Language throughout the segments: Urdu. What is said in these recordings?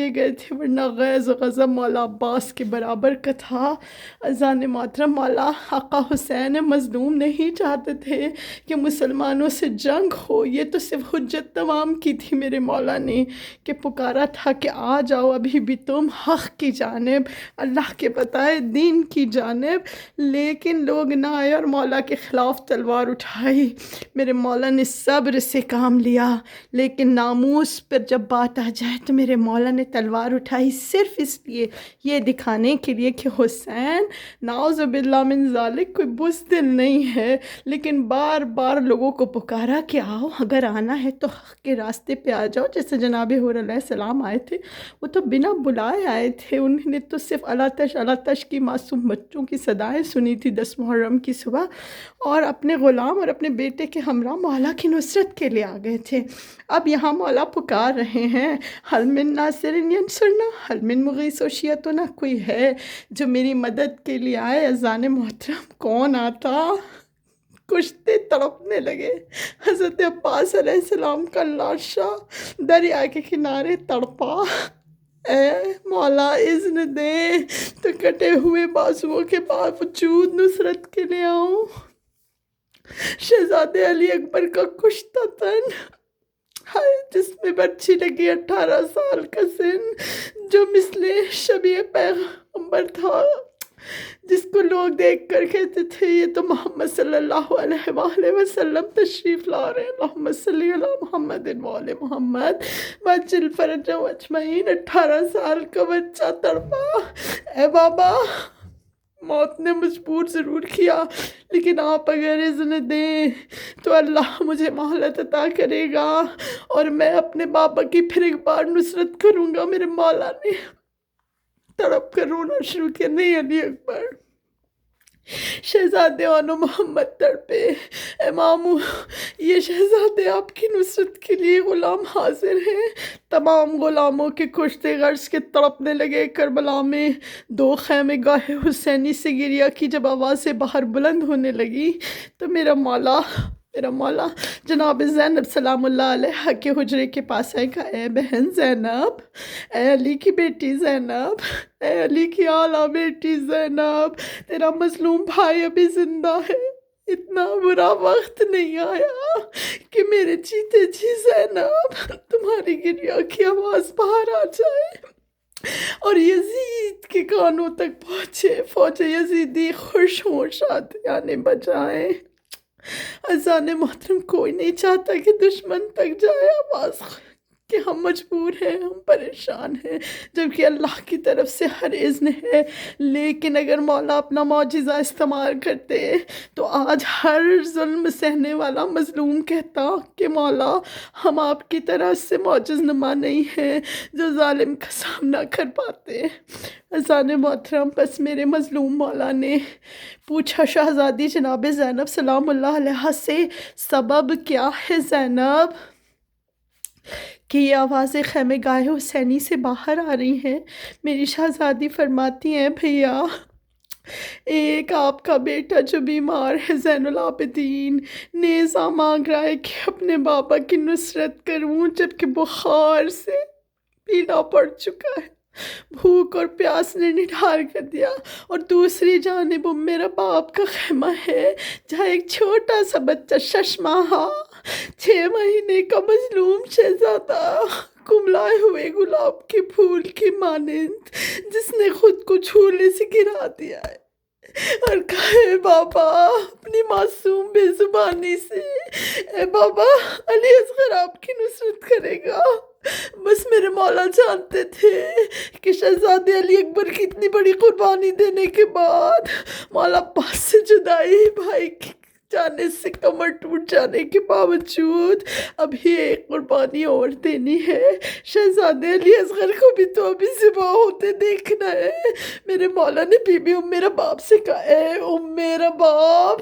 لیے گئے تھے، ورنہ غیظ و غضب مولا عباس کے برابر کا تھا۔ اذان محترم، مولا آقا حسین مظلوم نہیں چاہتے تھے کہ مسلمانوں سے جنگ ہو، یہ تو صرف حجت تمام کی تھی میرے مولا نے، کہ پکارا تھا کہ آ جاؤ ابھی بھی تم حق کی جانب، اللہ کے بتائے دین کی جانب، لیکن لوگ نہ آئے اور مولا کے خلاف تلوار اٹھائی۔ میرے مولا نے صبر سے کام لیا، لیکن ناموس پر جب بات آ جائے تو میرے مولا نے تلوار اٹھائی، صرف اس لیے یہ دکھانے کے لیے کہ حسین نعوذ باللہ من ذالک کوئی بزدل نہیں ہے، لیکن بار بار لوگوں کو پکارا کہ آؤ، اگر آنا ہے تو حق کے راستے پہ آ جاؤ۔ جیسے جناب حور علیہ السلام آئے تھے، وہ تو بنا بلائے آئے تھے، انہوں نے تو صرف اللہ تش کی معصوم بچوں کی صدائیں سنی تھی 10 محرم کی صبح، اور اپنے غلام اور اپنے بیٹے کے ہمراہ مولا کی نصرت کے لیے آ گئے تھے۔ اب یہاں مولا پکار رہے ہیں، حل من ناصر ینصرنا، حل من مغیث یشیعنا، کوئی ہے جو میری مدد کے لیے آئے۔ اذان محترم، کون آتا؟ کشتے تڑپنے لگے۔ حضرت عباس علیہ السلام کا لاشا دریا کے کنارے تڑپا، اے مولا اذن دے تو کٹے ہوئے بازوؤں کے باوجود نصرت کے لیے آؤں۔ شہزادے علی اکبر کا کشتہ تن، ہائے جس میں برچھی لگی 18 سال کا سن، جو مثل شبیہ پیغمبر تھا، جس کو لوگ دیکھ کر کہتے تھے یہ تو محمد صلی اللہ علیہ وآلہ وسلم تشریف لا رہے ہیں، اللہم صلی علی محمد وآل محمد وعجل فرجہم اجمعین۔ 18 سال کا بچہ تڑپا، اے بابا موت نے مجبور ضرور کیا، لیکن آپ اگر اذن دیں تو اللہ مجھے مہلت عطا کرے گا اور میں اپنے بابا کی پھر ایک بار نصرت کروں گا۔ میرے مولا نے تڑپ کر رونا شروع کیا، نہیں علی اکبر، شہزادے آنو محمد تڑپے، اے ماموں یہ شہزادے آپ کی نصرت کے لیے غلام حاضر ہیں۔ تمام غلاموں کے کشتے غرض کے تڑپنے لگے۔ کربلا میں 2 خیمے گاہ حسینی سے گریہ کی جب آوازیں باہر بلند ہونے لگی تو میرا مولا جناب زینب سلام اللہ علیہ کے حجرے کے پاس آئے، کہا اے بہن زینب، اے علی کی بیٹی زینب، اے علی کی اعلیٰ بیٹی زینب، تیرا مظلوم بھائی ابھی زندہ ہے، اتنا برا وقت نہیں آیا کہ میرے جیتے جی زینب تمہاری گریہ کی آواز باہر آ جائے اور یزید کے کانوں تک پہنچے، فوج یزیدی خوش ہوں، شادیاں بجائیں۔ اذان محترم، کوئی نہیں چاہتا کہ دشمن تک جائے آواز کہ ہم مجبور ہیں، ہم پریشان ہیں، جبکہ اللہ کی طرف سے ہر اذن ہے، لیکن اگر مولا اپنا معجزہ استعمال کرتے تو آج ہر ظلم سہنے والا مظلوم کہتا کہ مولا ہم آپ کی طرح سے معجز نما نہیں ہیں جو ظالم کا سامنا کر پاتے۔ اذان محترم، بس میرے مظلوم مولا نے پوچھا شہزادی جناب زینب سلام اللہ علیہ سے، سبب کیا ہے زینب کہ یہ آوازیں خیمے گاہ حسینی سے باہر آ رہی ہیں؟ میری شہزادی فرماتی ہیں بھیا، ایک آپ کا بیٹا جو بیمار ہے زین العابدین نیزہ مانگ رہا ہے کہ اپنے بابا کی نصرت کروں، جبکہ بخار سے پیلا پڑ چکا ہے، بھوک اور پیاس نے نڈھال کر دیا، اور دوسری جانب میرا باپ کا خیمہ ہے جہاں ایک چھوٹا سا بچہ 6 ماہا 6 مہینے کا مظلوم شہزادہ کملائے ہوئے گلاب کے پھول کی مانند جس نے خود کو جھولے سے گرا دیا ہے اور کہا اے بابا اپنی معصوم بے زبانی سے، اے بابا علی اصغر آپ کی نصرت کرے گا۔ بس میرے مولا جانتے تھے کہ شہزادے علی اکبر کی اتنی بڑی قربانی دینے کے بعد مولا عباس سے جدائی، بھائی کی جانے سے کمر ٹوٹ جانے کے باوجود ابھی ایک قربانی اور دینی ہے، شہزادے علی اصغر کو بھی تو ابھی ذبح ہوتے دیکھنا ہے۔ میرے مولا نے بی بی ام میرا باپ سے کہا اے ام میرا باپ،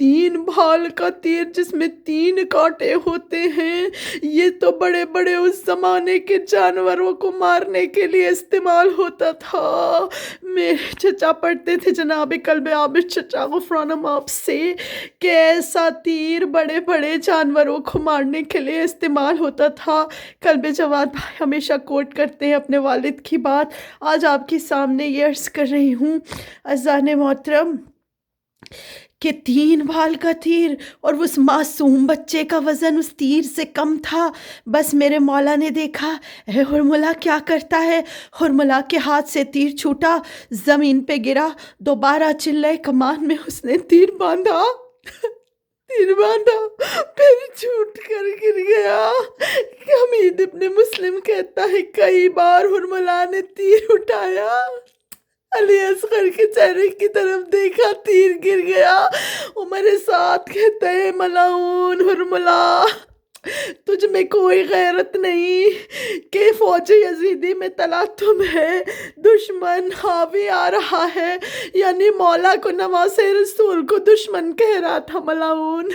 3 بھال کا تیر جس میں 3 کانٹے ہوتے ہیں، یہ تو بڑے بڑے اس زمانے کے جانوروں کو مارنے کے لیے استعمال ہوتا تھا۔ میرے چچا پڑھتے تھے جناب قلب عابد چچا غفرانم آپ سے کہ ایسا تیر بڑے بڑے جانوروں کو مارنے کے لیے استعمال ہوتا تھا۔ قلب جواد بھائی ہمیشہ کوٹ کرتے ہیں اپنے والد کی بات، آج آپ کے سامنے یہ عرض کر رہی ہوں اذان محترم کہ 3 بھال کا تیر اور اس معصوم بچے کا وزن اس تیر سے کم تھا۔ بس میرے مولا نے دیکھا اے ہرملا کیا کرتا ہے، ہرملا کے ہاتھ سے تیر چھوٹا، زمین پہ گرا، دوبارہ چلے کمان میں اس نے تیر باندھا، تیر باندھا، پھر چھوٹ کر گر گیا۔ حمید ابن مسلم کہتا ہے کئی بار ہرملا نے تیر اٹھایا، علی اصغر کے چہرے کی طرف دیکھا، تیر گر گیا۔ عمر سعد کہتا ہے ملعون ہرملا، تجھ میں کوئی غیرت نہیں کہ فوج یزیدی میں تلاطم ہے، دشمن حاوی آ رہا ہے، یعنی مولا کو نواز رسول کو دشمن کہہ رہا تھا ملعون،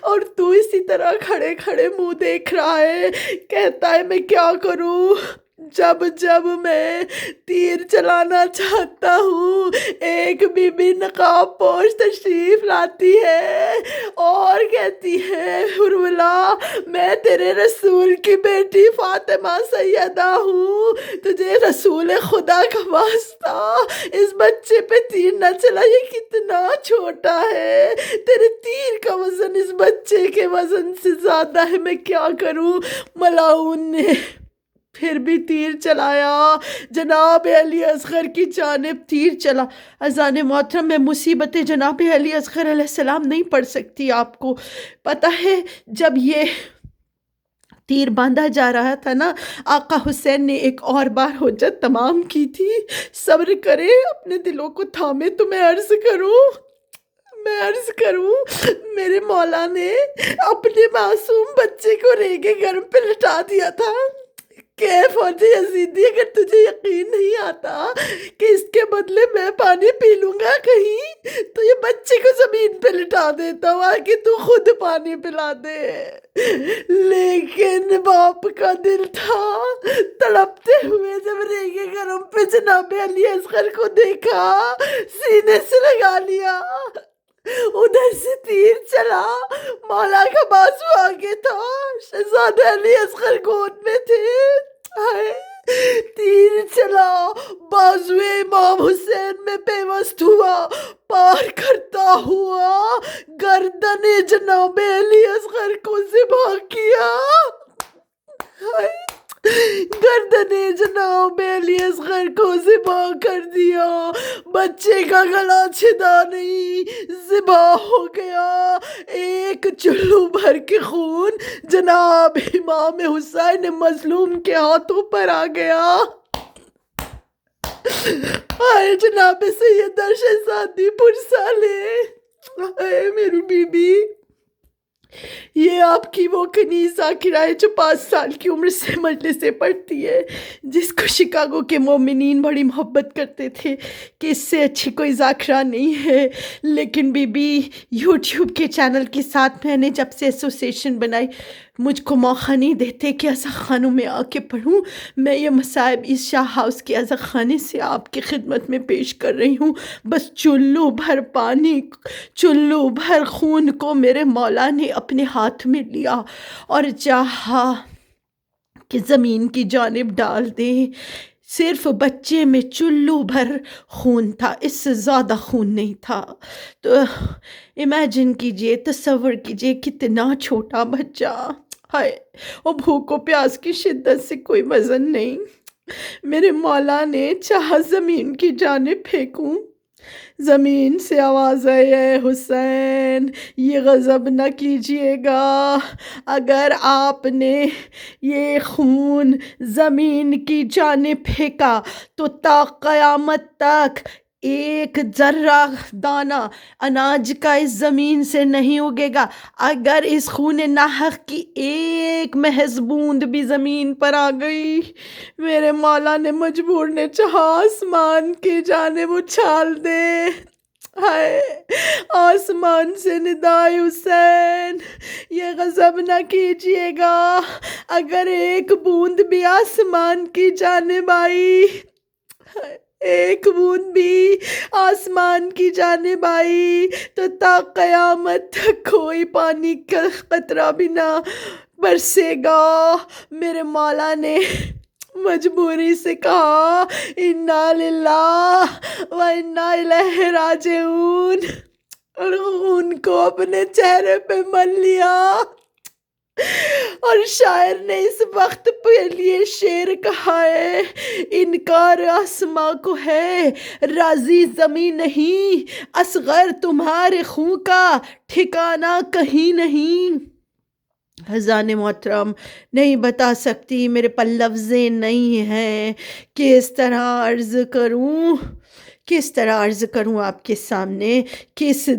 اور تو اسی طرح کھڑے کھڑے منہ دیکھ رہا ہے۔ کہتا ہے میں کیا کروں، جب جب میں تیر چلانا چاہتا ہوں ایک بی بی نقاب پوش تشریف لاتی ہے اور کہتی ہے ہرملا میں تیرے رسول کی بیٹی فاطمہ سیدہ ہوں، تجھے رسول خدا کا واسطہ اس بچے پہ تیر نہ چلا، یہ کتنا چھوٹا ہے، تیرے تیر کا وزن اس بچے کے وزن سے زیادہ ہے، میں کیا کروں۔ ملعون نے پھر بھی تیر چلایا، جناب علی اصغر کی جانب تیر چلا۔ اذان محترم میں مصیبت جناب علی اصغر علیہ السلام نہیں پڑھ سکتی، آپ کو پتہ ہے جب یہ تیر باندھا جا رہا تھا نا، آقا حسین نے ایک اور بار حجت تمام کی تھی، صبر کرے اپنے دلوں کو تھامے، تو میں عرض کروں میرے مولا نے اپنے معصوم بچے کو ریگے گرم پہ لٹا دیا تھا کہ فوج یزیدی اگر تجھے یقین نہیں آتا کہ اس کے بدلے میں پانی پی لوں گا کہیں تو یہ بچے کو زمین پہ لٹا دیتا ہوں آکے تو خود پانی پلا دے، لیکن باپ کا دل تھا تڑپتے ہوئے جب ریگے گرم پہ جناب علی اصغر کو دیکھا سینے سے لگا لیا، ادھر سے تیر چلا، مولا کا بازو آگے تھا، شہزادہ علی اصغر گود میں تھے، ہائے تیر چلا، بازو امام حسین میں پیوست ہوا، پار کرتا ہوا گردن جناب علی اصغر کو ذبح کیا، ہائے گردن جناب علی اصغر کو ذبح کر دیا، بچے کا گلا چھدا نہیں، ذبح ہو گیا، ایک چلو بھر کے خون جناب امام حسین مظلوم کے ہاتھوں پر آ گیا۔ آئے جناب سیدہ شہزادی پرسالے، آئے میری بی بی، یہ آپ کی وہ کنیز ذاکرہ ہے جو 5 سال کی عمر سے مجلس سے پڑھتی ہے، جس کو شکاگو کے مومنین بڑی محبت کرتے تھے کہ اس سے اچھی کوئی ذاکرہ نہیں ہے، لیکن بی بی یوٹیوب کے چینل کے ساتھ میں نے جب سے ایسوسیشن بنائی مجھ کو موقع نہیں دیتے کہ عزا خانوں میں آ کے پڑھوں، میں یہ مصائب اس شاہ ہاؤس کے عزا خانے سے آپ کی خدمت میں پیش کر رہی ہوں، بس چلو بھر پانی، چلو بھر خون کو میرے مولا نے اپنے ہاتھ میں لیا اور چاہا کہ زمین کی جانب ڈال دیں، صرف بچے میں چلو بھر خون تھا، اس سے زیادہ خون نہیں تھا، تو امیجن کیجئے، تصور کیجئے کتنا چھوٹا بچہ، ہائے اور بھوک و پیاس کی شدت سے کوئی وزن نہیں، میرے مولا نے چاہا زمین کی جانب پھینکوں، زمین سے آواز آئی اے حسین یہ غضب نہ کیجئے گا، اگر آپ نے یہ خون زمین کی جانب پھینکا تو تا قیامت تک ایک ذرہ دانہ اناج کا اس زمین سے نہیں اگے گا، اگر اس خون ناحق کی ایک محض بوند بھی زمین پر آ گئی میرے مولا نے مجبور نے چاہا آسمان کی جانب اچھال دے، ہائے آسمان سے ندائے حسین، یہ غضب نہ کیجیے گا، اگر ایک بوند بھی آسمان کی جانب آئی، ایک بوند بھی آسمان کی جانب آئی تو تا قیامت تک کوئی پانی کا قطرہ بھی نہ برسے گا۔ میرے مولا نے مجبوری سے کہا انا للہ و انا الیہ راجعون، اور خون کو اپنے چہرے پہ مل لیا، اور شاعر نے اس وقت کے لیے شعر کہا ہے، انکار آسماں کو ہے راضی زمین نہیں، اصغر تمہارے خون کا ٹھکانہ کہیں نہیں۔ حضران محترم، نہیں بتا سکتی، میرے پاس لفظیں نہیں ہیں، کس طرح عرض کروں آپ کے سامنے، کس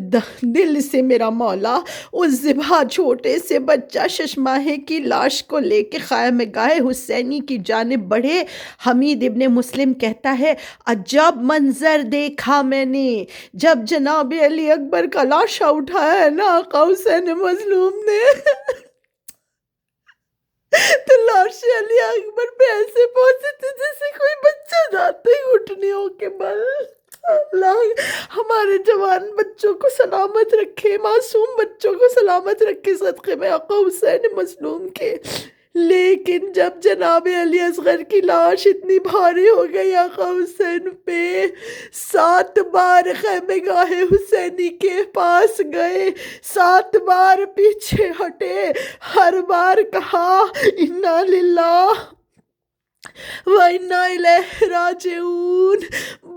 دل سے میرا مولا اس ذبح چھوٹے سے بچہ 6 ماہ کی لاش کو لے کے خیمہ گاہ حسینی کی جانب بڑھے۔ حمید ابن مسلم کہتا ہے عجب منظر دیکھا میں نے جب جناب علی اکبر کا لاشا اٹھایا ہے نا آقا حسین مظلوم نے، تو لاش علی اکبر پہ ایسے پہنچے تھے جیسے کوئی بچہ جاتے ہی اٹھنیوں کے بل۔ اللہ ہمارے جوان بچوں کو سلامت رکھے، معصوم بچوں کو سلامت رکھے صدقے میں آقا حسین مظلوم کے۔ لیکن جب جناب علی اصغر کی لاش اتنی بھاری ہو گئی آقا حسین پہ، 7 بار خیمہ گاہ حسینی کے پاس گئے، 7 بار پیچھے ہٹے، ہر بار کہا انا للہ وَإِنَّا إِلَيْهِ راجعون۔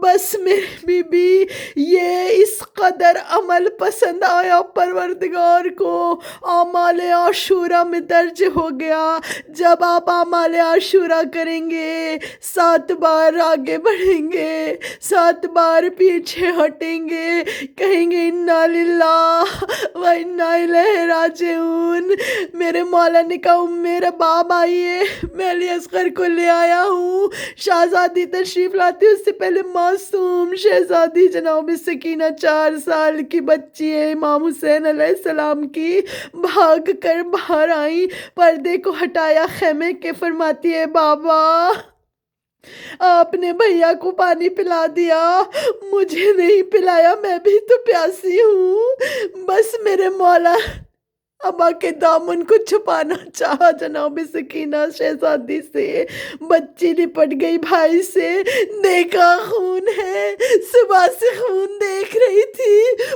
بس میری بی بی یہ اس قدر عمل پسند آیا پروردگار کو، اعمال عاشورہ میں درج ہو گیا۔ جب آپ اعمال عاشورہ کریں گے، 7 بار آگے بڑھیں گے، 7 بار پیچھے ہٹیں گے، کہیں گے انا للہ وَإِنَّا إِلَيْهِ راجعون۔ میرے مولا نے کہا میرا باب آئیے، میں علی اصغر کو لے آیا ہوں۔ شہزادی تشریف لاتی، اس سے پہلے معصوم شہزادی جناب سکینہ 4 سال کی بچی ہے امام حسین علیہ السلام کی، بھاگ کر باہر آئیں، پردے کو ہٹایا خیمے کے، فرماتی ہے بابا آپ نے بھیا کو پانی پلا دیا، مجھے نہیں پلایا، میں بھی تو پیاسی ہوں۔ بس میرے مولا ابا کے دامن کو چھپانا چاہا جناب سکینہ شہزادی سے، بچی لپٹ گئی بھائی سے، دیکھا خون ہے، صبح سے خون دیکھ رہی تھی،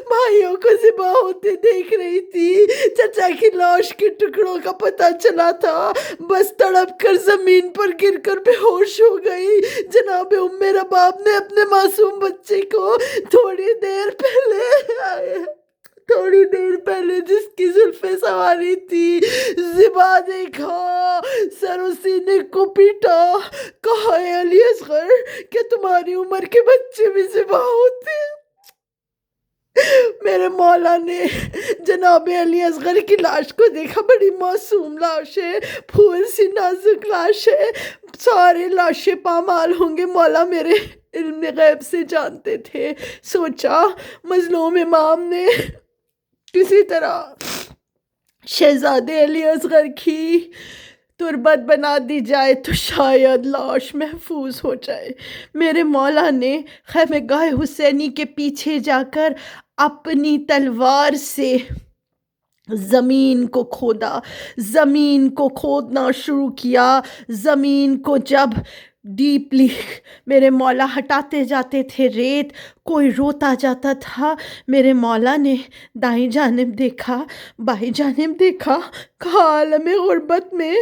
بھائیوں کو ذبح ہوتے دیکھ رہی تھی، چچا کی لاش کے ٹکڑوں کا پتہ چلا تھا، بس تڑپ کر زمین پر گر کر بے ہوش ہو گئی۔ جناب ام رباب نے اپنے معصوم بچے کو تھوڑی دیر پہلے جس کی زلفیں سواری تھی ذبح دیکھا، سر و سینے کو پیٹا، کہا اے علی اصغر کہ تمہاری عمر کے بچے بھی ذبح ہوتے ہیں۔ میرے مولا نے جناب علی اصغر کی لاش کو دیکھا، بڑی معصوم لاش ہے، پھول سی نازک لاش ہے، سارے لاشیں پامال ہوں گے، مولا میرے علم غیب سے جانتے تھے۔ سوچا مظلوم امام نے کسی طرح شہزادے علی اصغر کی تربت بنا دی جائے تو شاید لاش محفوظ ہو جائے۔ میرے مولا نے خیمہ گاہ حسینی کے پیچھے جا کر اپنی تلوار سے زمین کو کھودا، زمین کو کھودنا شروع کیا۔ زمین کو جب ڈیپلی میرے مولا ہٹاتے جاتے تھے ریت، کوئی روتا جاتا تھا، میرے مولا نے دائیں جانب دیکھا، بائیں جانب دیکھا، کہا عالم غربت میں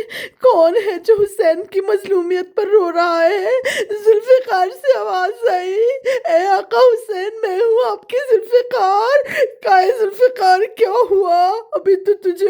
کون ہے جو حسین کی مظلومیت پر رو رہا ہے؟ ذوالفقار سے آواز آئی، اے آقا حسین میں ہوں آپ کی ذوالفقار۔ کہا ذوالفقار کیا ہوا؟ ابھی تو تجھے